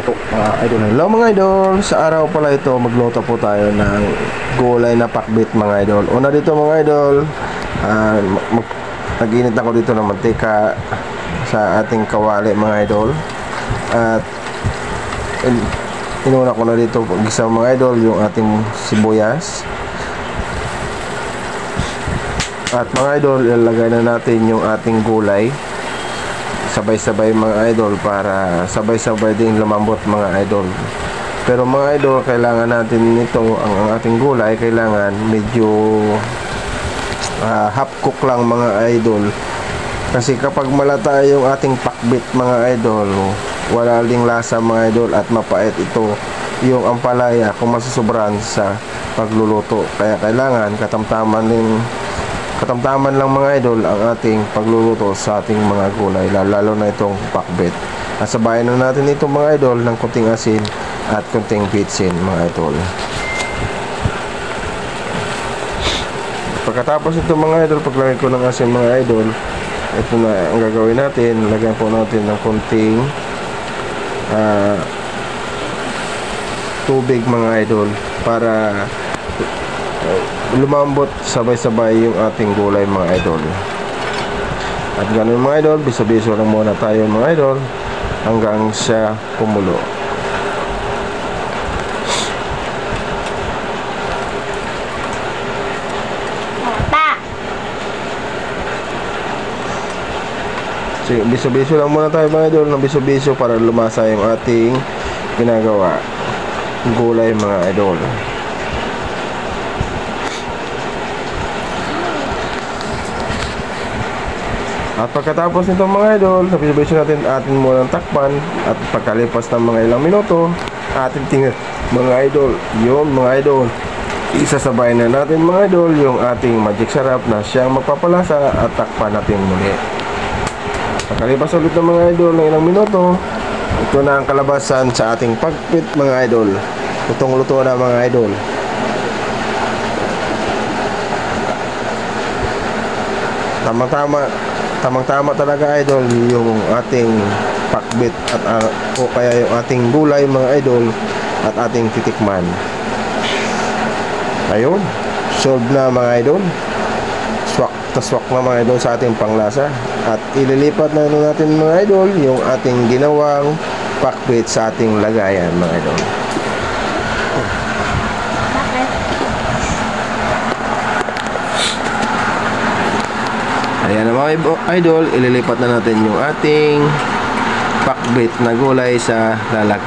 po mga idol. Hello mga idol, sa araw pala ito magluto po tayo ng gulay na pakbit mga idol. Una dito mga idol, nag-init ako dito ng mantika sa ating kawali mga idol. At inuna ko na dito pag-isa mga idol yung ating sibuyas. At mga idol, ilalagay na natin yung ating gulay sabay-sabay mga idol para sabay-sabay din lumambot mga idol. Pero mga idol, kailangan natin nito, ang ating gulay kailangan medyo half cook lang mga idol, kasi kapag malata yung ating pakbit mga idol, wala ding lasa mga idol at mapait ito yung ampalaya kung masusobran sa pagluluto. Kaya kailangan katamtaman lang mga idol ang ating pagluluto sa ating mga gulay, lalo na itong pakbet. Sabayan na natin ito mga idol ng kunting asin at kunting bitsin mga idol. Pagkatapos ito mga idol, paglagay ko ng asin mga idol, ito na ang gagawin natin. Lagyan po natin ng kunting tubig mga idol para lumambot sabay-sabay yung ating gulay mga idol. At ganun mga idol, biso-biso lang muna tayo mga idol hanggang siya kumulo. So, biso-biso lang muna tayo mga idol, ng biso-biso para lumasa yung ating ginagawa gulay mga idol. At pagkatapos nito mga idol, sabi-sabi natin atin munang takpan. At pagkalipas ng mga ilang minuto, atin tingnan mga idol. Yun mga idol, isasabay na natin mga idol yung ating magic sarap na siyang magpapalasa at takpan natin muli. Pagkalipas ulit ng mga idol ng ilang minuto, ito na ang kalabasan sa ating pakbit mga idol. Lutong-luto na mga idol. Tamang-tama talaga idol yung ating pakbit at o kaya yung ating gulay mga idol at ating titikman. Ayun, solve na mga idol. Swak na mga idol sa ating panglasa. At ililipat na natin mga idol yung ating ginawang pakbit sa ating lagayan mga idol. Ayan na mga idol, ililipat na natin yung ating pakbit na gulay sa lalagyan.